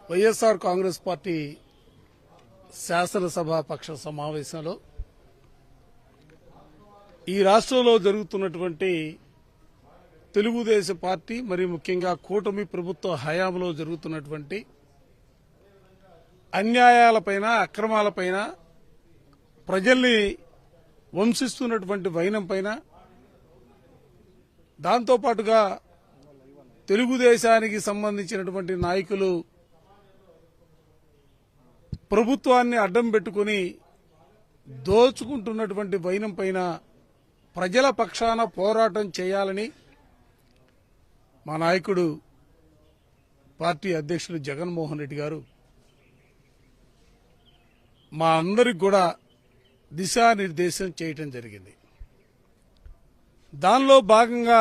YSR Congress party శాసనసభ పక్ష సమావేశంలో ఈ రాష్ట్రంలో జరుగుతున్నటువంటి తెలుగుదేశం పార్టీ మరియు ముఖ్యంగా కూటమి ప్రభుత్వ హయాంలో జరుగుతున్నటువంటి అన్యాయాలపైన అక్రమాలపైన ప్రజల్ని వంశిస్తున్నటువంటి వైనంపైన దాంతోపాటుగా తెలుగుదేశానికి సంబంధించినటువంటి నాయకులు ప్రభుత్వాన్ని అడ్డం పెట్టుకుని దోచుకుంటున్నటువంటి వైనం పైన ప్రజల పక్షాన పోరాటం చేయాలని మా నాయకుడు పార్టీ అధ్యక్షులు జగన్మోహన్ రెడ్డి గారు మా అందరికి కూడా దిశానిర్దేశం చేయటం జరిగింది. దానిలో భాగంగా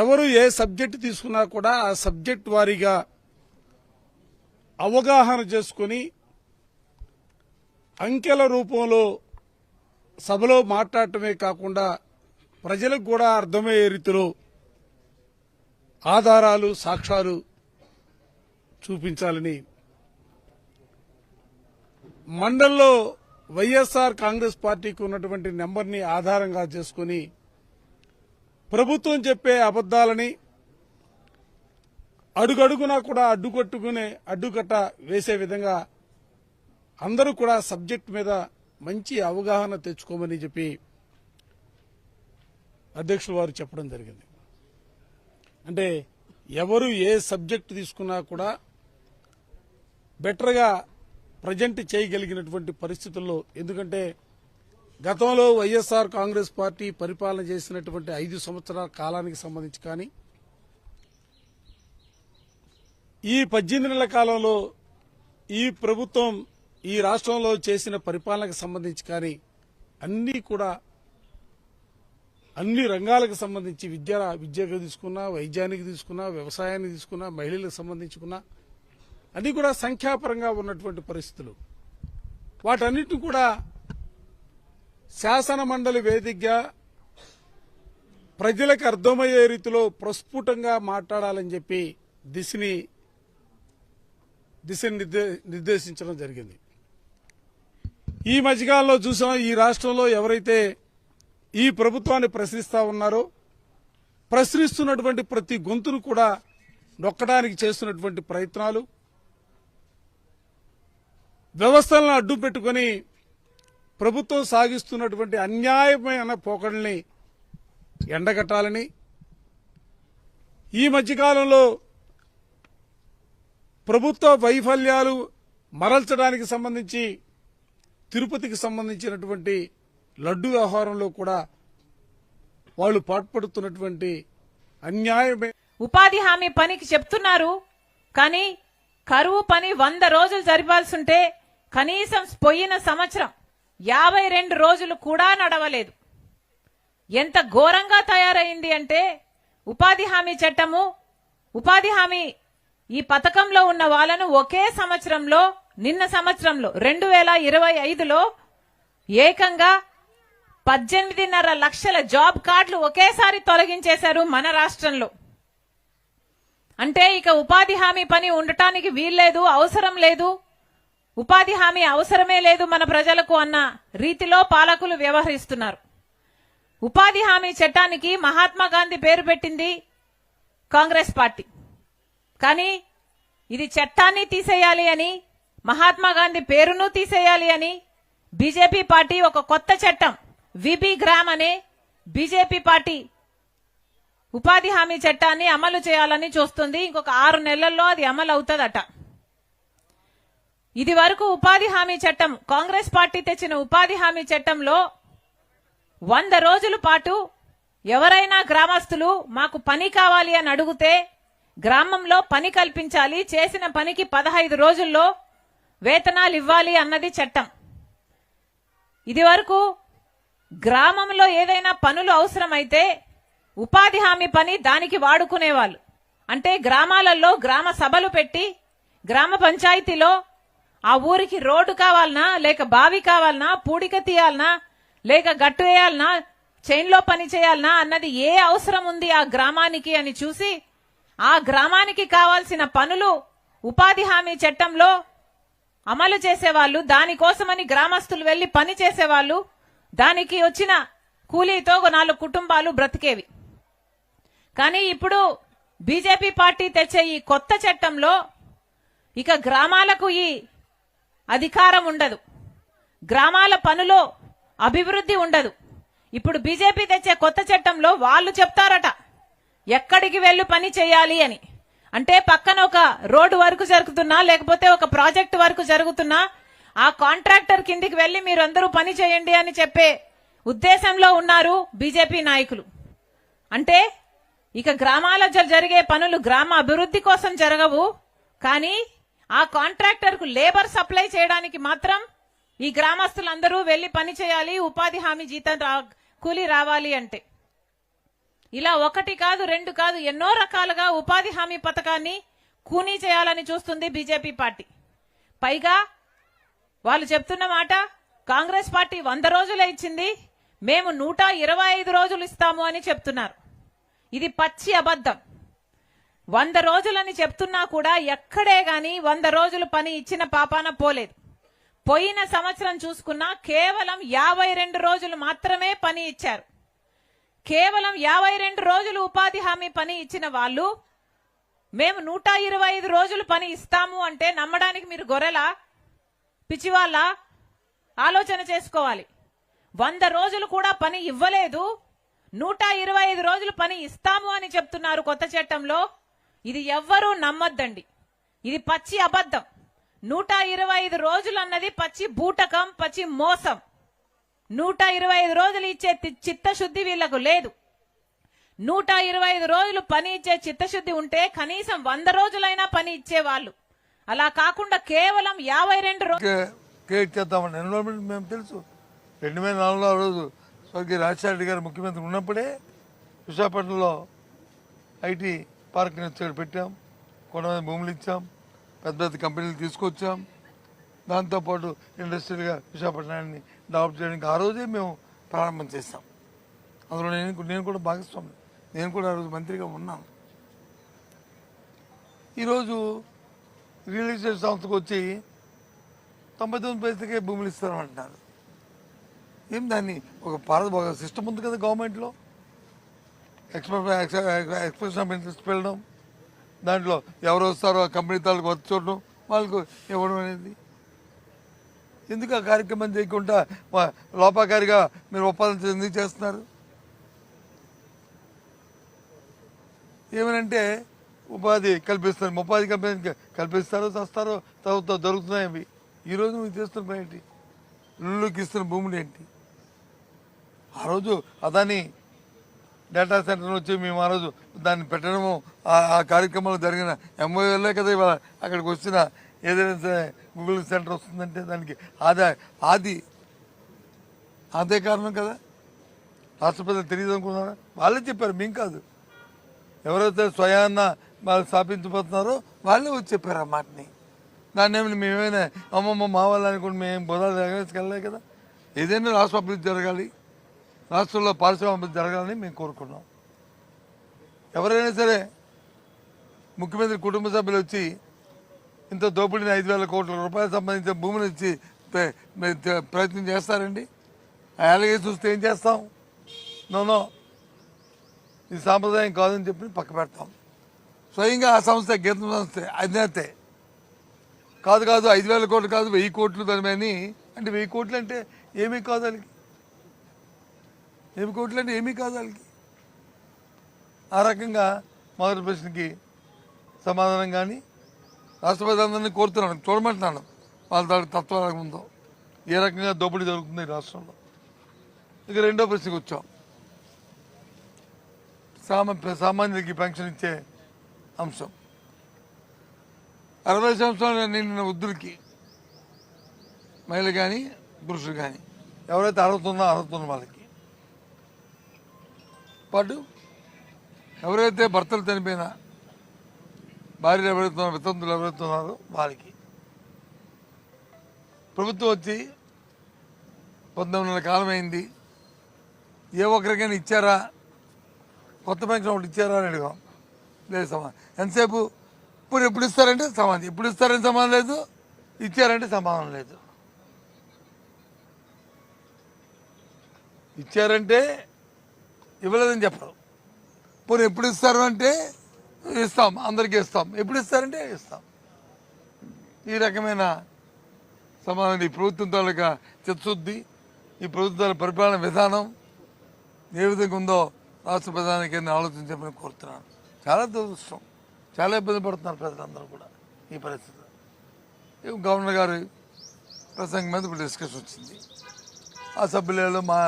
ఎవరు ఏ సబ్జెక్టు తీసుకున్నా కూడా ఆ సబ్జెక్ట్ వారీగా అవగాహన చేసుకుని అంకెల రూపంలో సభలో మాట్లాడటమే కాకుండా ప్రజలకు కూడా అర్థమయ్యే రీతిలో ఆధారాలు సాక్ష్యాలు చూపించాలని మండల్లో వైఎస్ఆర్ కాంగ్రెస్ పార్టీకి ఉన్నటువంటి నెంబర్ని ఆధారంగా చేసుకుని ప్రభుత్వం చెప్పే అబద్దాలని అడుగడుగునా కూడా అడ్డుకట్ట వేసే విధంగా అందరూ కూడా సబ్జెక్ట్ మీద మంచి అవగాహన తెచ్చుకోమని చెప్పి అధ్యక్షుల వారు చెప్పడం జరిగింది. అంటే ఎవరు ఏ సబ్జెక్టు తీసుకున్నా కూడా బెటర్గా ప్రజెంట్ చేయగలిగినటువంటి పరిస్థితుల్లో, ఎందుకంటే గతంలో వైఎస్ఆర్ కాంగ్రెస్ పార్టీ పరిపాలన చేసినటువంటి 5 సంవత్సరాల కాలానికి సంబంధించి కానీ ఈ 18 నెలల కాలంలో ఈ ప్రభుత్వం ఈ రాష్ట్రంలో చేసిన పరిపాలనకు సంబంధించి కానీ అన్ని రంగాలకు సంబంధించి విద్యకు తీసుకున్నా, వైద్యానికి తీసుకున్నా, వ్యవసాయానికి తీసుకున్నా, మహిళలకు సంబంధించుకున్నా అన్ని కూడా సంఖ్యాపరంగా ఉన్నటువంటి పరిస్థితులు. వాటన్నిటిని కూడా శాసన మండలి వేదికగా ప్రజలకు అర్థమయ్యే రీతిలో ప్రస్ఫుటంగా మాట్లాడాలని చెప్పి దిశని నిర్దేశించడం జరిగింది. ఈ మధ్యకాలంలో చూసాం, ఈ రాష్ట్రంలో ఎవరైతే ఈ ప్రభుత్వాన్ని ప్రశ్నిస్తా ఉన్నారో ప్రశ్నిస్తున్నటువంటి ప్రతి గొంతును కూడా నొక్కడానికి చేస్తున్నటువంటి ప్రయత్నాలు, వ్యవస్థలను అడ్డు పెట్టుకుని ప్రభుత్వం సాగిస్తున్నటువంటి అన్యాయమైన పోకడల్ని ఎండగట్టాలని, ఈ మధ్యకాలంలో ప్రభుత్వ వైఫల్యాలు మరల్చడానికి సంబంధించి తిరుపతికి సంబంధించినటువంటి లడ్డు వ్యవహారంలో కూడా వాళ్ళు పాటుపడుతున్నటువంటి అన్యాయమే. ఉపాధి హామీ పనికి చెప్తున్నారు, కానీ కరువు పని 100 రోజులు జరిపాల్సింటే కనీసం పోయిన సంవత్సరం 52 రోజులు కూడా నడవలేదు. ఎంత ఘోరంగా తయారైంది అంటే ఉపాధి హామీ చట్టము, ఉపాధి హామీ ఈ పథకంలో ఉన్న వాళ్ళను ఒకే సంవత్సరంలో, నిన్న సంవత్సరంలో 2025లో ఏకంగా 18.5 లక్షల జాబ్ కార్డులు ఒకేసారి తొలగించేశారు మన రాష్ట్రంలో. అంటే ఇక ఉపాధి హామీ పని ఉండటానికి వీల్లేదు, అవసరం లేదు, ఉపాధి హామీ అవసరమే లేదు మన ప్రజలకు అన్న రీతిలో పాలకులు వ్యవహరిస్తున్నారు. ఉపాధి హామీ చట్టానికి మహాత్మా గాంధీ పేరు పెట్టింది కాంగ్రెస్ పార్టీ. కానీ ఇది చట్టాన్ని తీసేయాలి అని, మహాత్మా గాంధీ పేరును తీసేయాలి అని బీజేపీ పార్టీ ఒక కొత్త చట్టం విబి గ్రామ్ అనే బీజేపీ పార్టీ ఉపాధి హామీ చట్టాన్ని అమలు చేయాలని చూస్తుంది. ఇంకొక 6 నెలల్లో అది అమలు అవుతుందట. ఇది వరకు ఉపాధి హామీ చట్టం, కాంగ్రెస్ పార్టీ తెచ్చిన ఉపాధి హామీ చట్టంలో 100 రోజుల పాటు ఎవరైనా గ్రామస్తులు మాకు పని కావాలి అని అడిగితే గ్రామంలో పని కల్పించాలి, చేసిన పనికి 15 రోజుల్లో వేతనాలు ఇవ్వాలి అన్నది చట్టం. ఇది వరకు గ్రామంలో ఏదైనా పనులు అవసరమైతే ఉపాధి హామీ పని దానికి వాడుకునేవాళ్ళు. అంటే గ్రామాలలో గ్రామ సభలు పెట్టి గ్రామ పంచాయతీలో ఆ ఊరికి రోడ్డు కావాలనా, లేక బావి కావాలనా, పూడిక తీయాలనా, లేక గట్టు వేయాలనా, చైన్లో పని చేయాలనా అన్నది ఏ అవసరం ఉంది ఆ గ్రామానికి అని చూసి ఆ గ్రామానికి కావాల్సిన పనులు ఉపాధి హామీ చట్టంలో అమలు చేసేవాళ్ళు, దానికోసమని గ్రామస్తులు వెళ్లి పని చేసేవాళ్ళు, దానికి వచ్చిన కూలీతో 4 కుటుంబాలు బ్రతికేవి. కానీ ఇప్పుడు బీజేపీ పార్టీ తెచ్చే ఈ కొత్త చట్టంలో ఇక గ్రామాలకు ఈ అధికారం ఉండదు, గ్రామాల పనులో అభివృద్ధి ఉండదు. ఇప్పుడు బీజేపీ తెచ్చే కొత్త చట్టంలో వాళ్ళు చెప్తారట ఎక్కడికి వెళ్ళు పని చేయాలి అని. అంటే పక్కన ఒక రోడ్డు వర్క్ జరుగుతున్నా, లేకపోతే ఒక ప్రాజెక్ట్ వర్క్ జరుగుతున్నా ఆ కాంట్రాక్టర్ కిందికి వెళ్లి మీరు అందరూ పని చేయండి అని చెప్పే ఉద్దేశంలో ఉన్నారు బీజేపీ నాయకులు. అంటే ఇక గ్రామాల జరిగే పనులు గ్రామ అభివృద్ధి కోసం జరగవు, కానీ ఆ కాంట్రాక్టర్ కు లేబర్ సప్లై చేయడానికి మాత్రం ఈ గ్రామస్తులందరూ వెళ్లి పని చేయాలి, ఉపాధి హామీ జీతం కూలీ రావాలి అంటే. ఇలా 1 కాదు 2 కాదు ఎన్నో రకాలుగా ఉపాధి హామీ పథకాన్ని కూనీ చేయాలని చూస్తుంది బీజేపీ పార్టీ. పైగా వాళ్ళు చెప్తున్న మాట, కాంగ్రెస్ పార్టీ 100 రోజులే ఇచ్చింది, మేము 125 రోజులు ఇస్తాము అని చెప్తున్నారు. ఇది పచ్చి అబద్ధం. 100 రోజులని చెప్తున్నా కూడా ఎక్కడే గాని 100 రోజులు పని ఇచ్చిన పాపాన పోలేదు. పోయిన సంవత్సరం చూసుకున్నా కేవలం 52 రోజులు మాత్రమే పని ఇచ్చారు. కేవలం 52 రోజులు ఉపాధి హామీ పని ఇచ్చిన వాళ్ళు మేము 125 రోజులు పని ఇస్తాము అంటే నమ్మడానికి మీరు గొర్రెలా, పిచ్చివాళ్ళ? ఆలోచన చేసుకోవాలి. 100 రోజులు కూడా పని ఇవ్వలేదు, 125 రోజులు పని ఇస్తాము అని చెప్తున్నారు కొత్త చట్టంలో. ఇది ఎవ్వరూ నమ్మొద్దండి, ఇది పచ్చి అబద్ధం. 125 రోజులు అన్నది పచ్చి బూటకం, పచ్చి మోసం. 125 రోజులు ఇచ్చే చిత్తశుద్ధి వీళ్లకు లేదు. 125 రోజులు పని ఇచ్చే చిత్తశుద్ధి ఉంటే కనీసం 100 రోజులైనా పని ఇచ్చేవాళ్ళు. అలా కాకుండా కేవలం 52 రోజులు చేద్దామని ఎన్రోల్మెంట్ మేము తెలుసు. 2004లో రోజు స్వర్గీయ రాజశేఖర రెడ్డి గారు ముఖ్యమంత్రి ఉన్నప్పుడే విశాఖపట్నంలో ఐటీ పార్క్ పెట్టాం, కొంతమంది భూములు ఇచ్చాం, పెద్ద పెద్ద కంపెనీలు తీసుకొచ్చాం. దాంతోపాటు ఇండస్ట్రియల్గా విశాఖపట్నాన్ని డెవలప్ చేయడానికి ఆ రోజే మేము ప్రారంభం చేస్తాం. అందులో నేను కూడా భాగస్వామి, నేను కూడా ఆ రోజు మంత్రిగా ఉన్నాను. ఈరోజు రియల్ ఎస్టేట్ సంస్థకు వచ్చి 99 పైసలకే భూములు ఇస్తామంటున్నారు. ఏం దాన్ని ఒక సిస్టమ్ ఉంది కదా గవర్నమెంట్లో, ఎక్స్ప్రెషన్ ఆఫ్ ఇంట్రెస్ట్ వెళ్ళడం, దాంట్లో ఎవరు వస్తారో ఆ కంపెనీ తాలూకు వర్క్ చూడడం, వాళ్ళకు ఇవ్వడం అనేది. ఎందుకు ఆ కార్యక్రమం చేయకుండా లోపాకారిగా మీరు ఒప్పందం ఎందుకు చేస్తున్నారు? ఏమనంటే ఉపాధి కల్పిస్తారు, ఉపాధి కల్పిస్తారో చస్తారో తర్వాత దొరుకుతున్నాయి అవి. ఈరోజు నువ్వు చేస్తున్న పని ఏంటి? ఇళ్ళకి ఇస్తున్న భూములు ఏంటి? ఆ రోజు అదాని డేటా సెంటర్ వచ్చి మేము ఆ రోజు దాన్ని పెట్టడము, ఆ కార్యక్రమంలో జరిగిన ఎంఓఏలే కదా ఇవాళ అక్కడికి వచ్చిన ఏదైనా సరే గూగుల్ సెంటర్ వస్తుందంటే దానికి అదే కారణం కదా. రాష్ట్రపతి తెలియదు అనుకున్నారా? వాళ్ళే చెప్పారు, మేము కాదు. ఎవరైతే స్వయాన్న వాళ్ళు స్థాపించబోతున్నారో వాళ్ళే వచ్చి చెప్పారు ఆ మాటని. దాన్ని ఏమైనా మేమైనా అమ్మమ్మ మా వాళ్ళు అనుకుంటే మేము బోధాలు ఎగరేసుకెళ్ళలే కదా. ఏదైనా రాష్ట్ర అభివృద్ధి జరగాలి, రాష్ట్రంలో పారిశ్రామిక అభివృద్ధి జరగాలని మేము కోరుకున్నాం. ఎవరైనా సరే ముఖ్యమంత్రి కుటుంబ సభ్యులు వచ్చి ఇంత దోపిడీని 5,000 కోట్ల రూపాయలు సంబంధించిన భూములు ఇచ్చి ప్రయత్నం చేస్తారండి? ఆ అలగేసి చూస్తే ఏం చేస్తాం? నో, ఇది సాంప్రదాయం కాదని చెప్పి పక్క పెడతాం. స్వయంగా ఆ సంస్థ గీతం సంస్థ అధినేతే కాదు 5,000 కోట్లు కాదు 1,000 కోట్లు దాని అంటే 1,000 కోట్లు అంటే ఏమీ కాదు వాళ్ళకి. 1,000 కోట్లు అంటే ఏమీ కాదు వాళ్ళకి. ఆ రకంగా మొదటి ప్రశ్నకి సమాధానం కానీ రాష్ట్రపతి అందరినీ కోరుతున్నాను, చూడమంటున్నాను వాళ్ళ దానికి తత్వం ఉందో ఏ రకంగా దోపిడీ జరుగుతుంది ఈ రాష్ట్రంలో. ఇక రెండో ప్రశ్నకి వచ్చాం. సామాన్యులకి పెన్షన్ ఇచ్చే అంశం. 60 సంవత్సరాలు నిండిన వృద్ధులకి, మహిళలు కానీ పురుషులు కానీ ఎవరైతే అర్హత వాళ్ళకి పాటు ఎవరైతే భర్తలు చనిపోయినా భార్యలు ఎవరెత్తున్నారు, వితంతులు ఎవరెత్తున్నారో వాళ్ళకి. ప్రభుత్వం వచ్చి 19 నెలల కాలం అయింది. ఏ ఒక్కరికైనా ఇచ్చారా? కొత్త పెన్షన్ ఒకటి ఇచ్చారా అని అడిగాం. లేదు సమాధానం. ఎంతసేపు ఇప్పుడు ఎప్పుడు ఇస్తారంటే సమాధానం, ఇప్పుడు ఇస్తారని సమాధానం లేదు, ఇచ్చారంటే సమాధానం లేదు. ఇచ్చారంటే ఇవ్వలేదని చెప్పరు. పోనీ ఎప్పుడు ఇస్తారు అంటే ఇస్తాం, అందరికీ ఇస్తాం. ఎప్పుడు ఇస్తారంటే ఇస్తాం. ఈ రకమైన సమాధానం ఈ ప్రభుత్వం తాలూకా చిత్తశుద్ధి, ఈ ప్రభుత్వాల పరిపాలన విధానం ఏ విధంగా ఉందో రాష్ట్ర ప్రధానికి ఆలోచించమని కోరుతున్నాను. చాలా దురదృష్టం, చాలా ఇబ్బంది పడుతున్నారు ప్రజలందరూ కూడా ఈ పరిస్థితిలో. గవర్నర్ గారి ప్రసంగం మీద ఇప్పుడు డిస్కషన్ వచ్చింది. ఆ సభ్యులు మా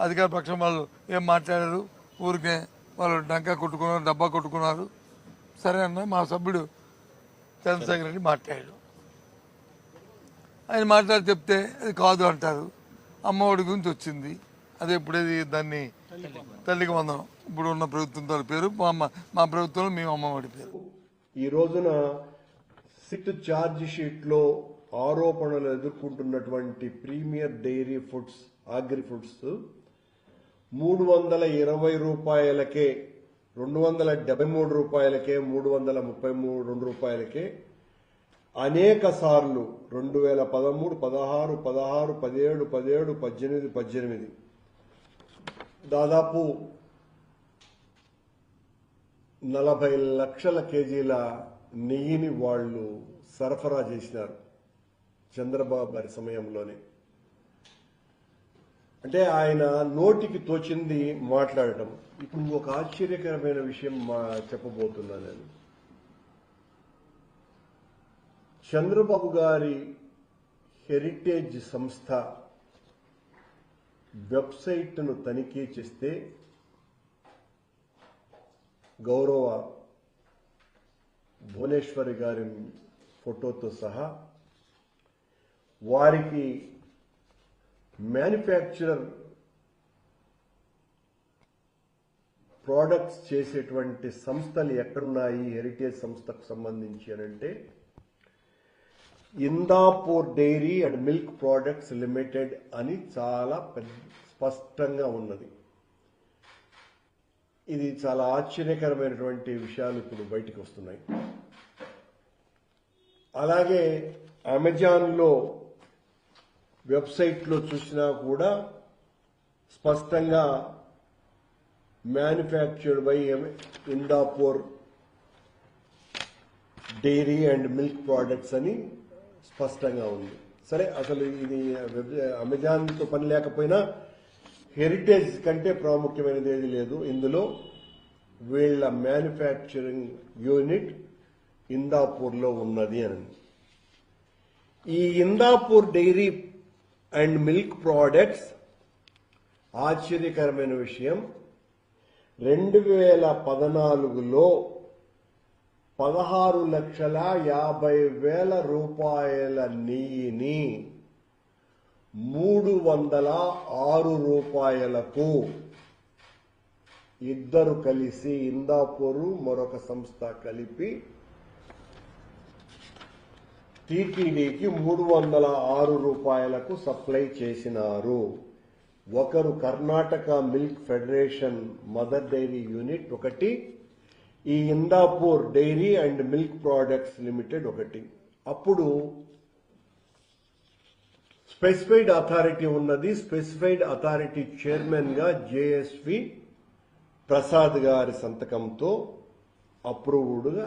అధికార పక్షం వాళ్ళు ఏం మాట్లాడారు, ఊరికే వాళ్ళు డంకా కొట్టుకున్నారు, డబ్బా కొట్టుకున్నారు. సరే అన్న, మా సభ్యుడు చంద్రశేఖర్ రెడ్డి మాట్లాడాడు. ఆయన మాట్లాడి చెప్తే అది కాదు అంటారు. అమ్మఒడి గురించి వచ్చింది, అదే ఇప్పుడేది దాన్ని తల్లికి వందనం. ఇప్పుడు ఉన్న ప్రభుత్వం పేరు మా ప్రభుత్వంలో మేము అమ్మఒడి పేరు. ఈ రోజున సిట్ ఛార్జ్ షీట్ లో ఆరోపణలు ఎదుర్కొంటున్నటువంటి premier dairy foods, agri foods 320 రూపాయలకే, 273 రూపాయలకే, 332 రూపాయలకే అనేక సార్లు 2013, 16, 16, 17, 17, 18, 18 దాదాపు 40 లక్షల కేజీల నెయ్యిని వాళ్ళు సరఫరా చేసినారు చంద్రబాబు గారి సమయంలోనే. అంటే ఆయన నోటికి తోచింది మాట్లాడటం. ఇప్పుడు ఒక ఆశ్చర్యకరమైన విషయం చెప్పబోతున్నా నేను. చంద్రబాబు గారి హెరిటేజ్ సంస్థ వెబ్సైట్ను తనిఖీ చేస్తే గౌరవ భువనేశ్వరి గారి ఫోటోతో సహా వారికి మ్యానుఫ్యాక్చరర్ ప్రోడక్ట్స్ చేసేటువంటి సంస్థలు ఎక్కడున్నాయి హెరిటేజ్ సంస్థకు సంబంధించి అంటే Indapur dairy and milk products limited అని చాలా స్పష్టంగా ఉన్నది. ఇది చాలా ఆశ్చర్యకరమైనటువంటి విషయాలు ఇప్పుడు బయటికి వస్తున్నాయి. అలాగే అమెజాన్లో వెబ్సైట్లో చూసినా కూడా స్పష్టంగా manufactured by Indapur dairy and milk products అని స్పష్టంగా ఉంది. సరే, అసలు ఇది అమెజాన్తో పని లేకపోయినా హెరిటేజ్ కంటే ప్రాముఖ్యమైనది ఏది లేదు. ఇందులో వీళ్ళ మ్యానుఫ్యాక్చరింగ్ యూనిట్ ఇందాపూర్లో ఉన్నది అని. ఈ Indapur dairy and milk products ఆశ్చర్యకరమైన విషయం, 2014లో 16,50,000 రూపాయల నెయ్యిని 306 రూపాయలకు ఇద్దరు కలిసి ఇందాపూరు మరొక సంస్థ కలిపి టీటీడీకి 306 రూపాయలకు సప్లై చేసినారు. ఒకరు Karnataka milk federation Mother Dairy unit ఒకటి, ఈ Indapur dairy and milk products limited ఒకటి. అప్పుడు స్పెసిఫైడ్ అథారిటీ ఉన్నది. స్పెసిఫైడ్ అథారిటీ చైర్మన్ గా జేఎస్వి ప్రసాద్ గారి సంతకంతో అప్రూవ్డ్ గా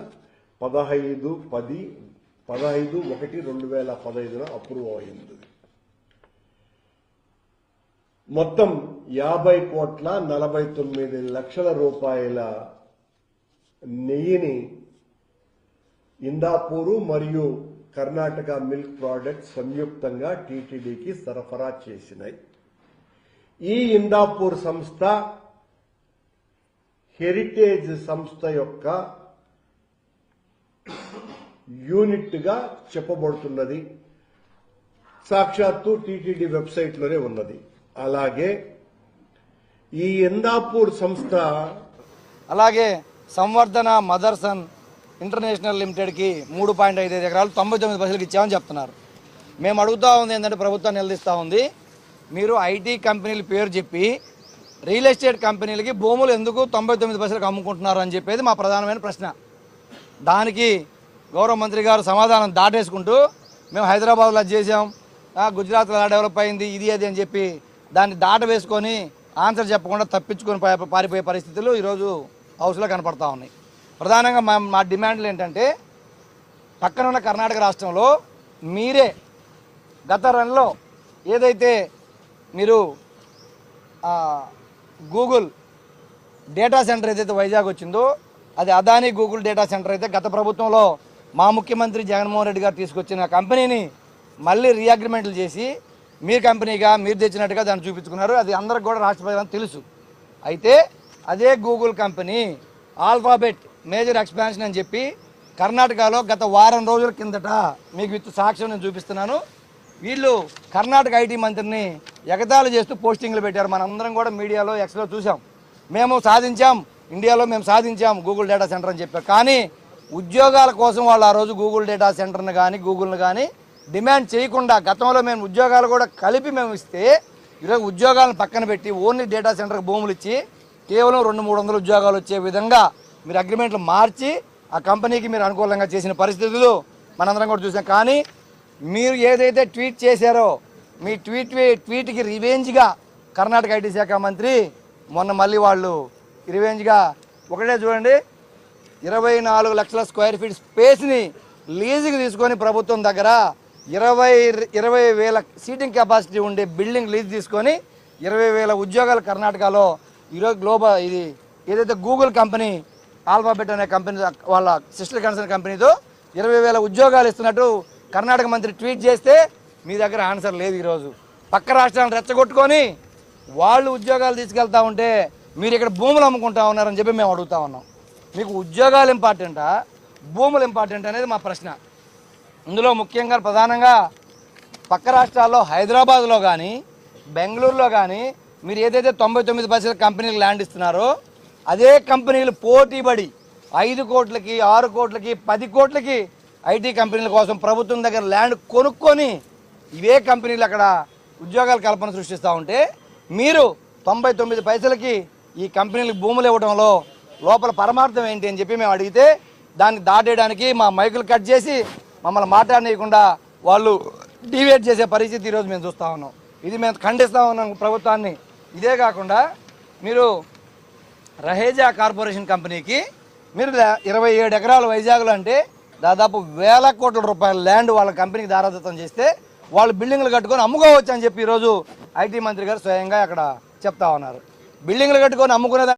15/1/2015 అప్రూవ్ అయింది. మొత్తం 50,49,00,000 రూపాయల నెయ్యిని ఇందాపూరు మరియు కర్ణాటక మిల్క్ ప్రోడక్ట్స్ సంయుక్తంగా టీటీడీకి సరఫరా చేసినాయి. ఈ ఇందాపూర్ సంస్థ హెరిటేజ్ సంస్థ యొక్క యూనిట్ గా చెప్పబడుతున్నది. సాక్షాత్తు టీటీడీ వెబ్సైట్ లోనే ఉన్నది. అలాగే ఈ ఇందాపూర్ సంస్థ అలాగే సంవర్ధన మదర్సన్ ఇంటర్నేషనల్ లిమిటెడ్కి 3.55 ఎకరాలు 99 పైసలకు ఇచ్చామని చెప్తున్నారు. మేము అడుగుతూ ఉంది ఏంటంటే ప్రభుత్వం నిలదీస్తూ ఉంది, మీరు ఐటీ కంపెనీల పేరు చెప్పి రియల్ ఎస్టేట్ కంపెనీలకి భూములు ఎందుకు 99 పైసలకు అమ్ముకుంటున్నారు అని చెప్పేది మా ప్రధానమైన ప్రశ్న. దానికి గౌరవ మంత్రి గారు సమాధానం దాటేసుకుంటూ మేము హైదరాబాద్లో అది చేసాం, గుజరాత్లో ఎలా డెవలప్ అయింది, ఇది అది అని చెప్పి దాన్ని దాట వేసుకొని ఆన్సర్ చెప్పకుండా తప్పించుకొని పారిపోయే పరిస్థితులు ఈరోజు హౌస్లో కనపడతా ఉన్నాయి. ప్రధానంగా మా డిమాండ్లు ఏంటంటే, పక్కన ఉన్న కర్ణాటక రాష్ట్రంలో మీరే గత రన్లో ఏదైతే మీరు గూగుల్ డేటా సెంటర్ ఏదైతే వైజాగ్ వచ్చిందో, అది అదానీ గూగుల్ డేటా సెంటర్ అయితే గత ప్రభుత్వంలో మా ముఖ్యమంత్రి జగన్మోహన్ రెడ్డి గారు తీసుకొచ్చిన కంపెనీని మళ్ళీ రీఅగ్రిమెంట్లు చేసి మీరు కంపెనీగా మీరు తెచ్చినట్టుగా దాన్ని చూపించుకున్నారు. అది అందరికి కూడా రాష్ట్ర ప్రజలకు తెలుసు. అయితే అదే Google company alphabet major expansion అని చెప్పి కర్ణాటకలో గత వారం రోజుల కిందట మీకు విత్ సాక్ష్యం నేను చూపిస్తున్నాను, వీళ్ళు కర్ణాటక ఐటీ మంత్రిని ఎగతాళి చేస్తూ పోస్టింగ్లు పెట్టారు. మనందరం కూడా మీడియాలో ఎక్స్లో చూసాం. మేము సాధించాం, ఇండియాలో మేము సాధించాం గూగుల్ డేటా సెంటర్ అని చెప్పారు. కానీ ఉద్యోగాల కోసం వాళ్ళు ఆ రోజు గూగుల్ డేటా సెంటర్ని కానీ గూగుల్ని కానీ డిమాండ్ చేయకుండా, గతంలో మేము ఉద్యోగాలు కూడా కలిపి మేము ఇస్తే ఈరోజు ఉద్యోగాలను పక్కన పెట్టి ఓన్లీ డేటా సెంటర్కి భూములు ఇచ్చి కేవలం 200-300 ఉద్యోగాలు వచ్చే విధంగా మీరు అగ్రిమెంట్లు మార్చి ఆ కంపెనీకి మీరు అనుకూలంగా చేసిన పరిస్థితులు మనందరం కూడా చూసాం. కానీ మీరు ఏదైతే ట్వీట్ చేశారో మీ ట్వీట్కి రివెంజ్గా కర్ణాటక ఐటీ శాఖ మంత్రి మొన్న మళ్ళీ వాళ్ళు రివెంజ్గా ఒకటే చూడండి, 24 లక్షల స్క్వేర్ ఫీట్ స్పేస్ని లీజుకి తీసుకొని ప్రభుత్వం దగ్గర 20,000 సీటింగ్ కెపాసిటీ ఉండే బిల్డింగ్ లీజ్ తీసుకొని 20,000 ఉద్యోగాలు కర్ణాటకలో ఈరోజు గ్లోబల్ ఇది ఏదైతే గూగుల్ కంపెనీ ఆల్ఫాబెట్ అనే కంపెనీ వాళ్ళ సిస్టర్ కన్సర్న్ కంపెనీతో 20,000 ఉద్యోగాలు ఇస్తున్నట్టు కర్ణాటక మంత్రి ట్వీట్ చేస్తే మీ దగ్గర ఆన్సర్ లేదు. ఈరోజు పక్క రాష్ట్రాలను రెచ్చగొట్టుకొని వాళ్ళు ఉద్యోగాలు తీసుకెళ్తా ఉంటే మీరు ఇక్కడ భూములు అమ్ముకుంటా ఉన్నారని చెప్పి మేము అడుగుతా ఉన్నాం. మీకు ఉద్యోగాలు ఇంపార్టెంటా, భూములు ఇంపార్టెంట్ అనేది మా ప్రశ్న. ఇందులో ముఖ్యంగా ప్రధానంగా పక్క రాష్ట్రాల్లో హైదరాబాద్లో కానీ బెంగళూరులో కానీ మీరు ఏదైతే 99 పైసల కంపెనీలకు ల్యాండ్ ఇస్తున్నారో అదే కంపెనీలు పోటీపడి 5 కోట్లకి 6 కోట్లకి 10 కోట్లకి ఐటీ కంపెనీల కోసం ప్రభుత్వం దగ్గర ల్యాండ్ కొనుక్కొని ఇవే కంపెనీలు అక్కడ ఉద్యోగాల కల్పన సృష్టిస్తూ ఉంటే మీరు 99 పైసలకి ఈ కంపెనీలకు భూములు ఇవ్వడంలో లోపల పరమార్థం ఏంటి అని చెప్పి మేము అడిగితే దాన్ని దాటేయడానికి మా మైకులు కట్ చేసి మమ్మల్ని మాట్లాడనీయకుండా వాళ్ళు డివేట్ చేసే పరిస్థితి ఈరోజు మేము చూస్తూ ఉన్నాం. ఇది మేము ఖండిస్తూ ఉన్నాం ప్రభుత్వాన్ని. ఇదే కాకుండా మీరు రహేజా కార్పొరేషన్ కంపెనీకి మీరు 27 ఎకరాలు వైజాగ్లో అంటే దాదాపు 1,000 కోట్ల రూపాయల ల్యాండ్ వాళ్ళ కంపెనీకి దారాదత్తం చేస్తే వాళ్ళు బిల్డింగ్లు కట్టుకొని అమ్ముకోవచ్చు అని చెప్పి ఈరోజు ఐటీ మంత్రి గారు స్వయంగా అక్కడ చెప్తా ఉన్నారు. బిల్డింగ్లు కట్టుకొని అమ్ముకునే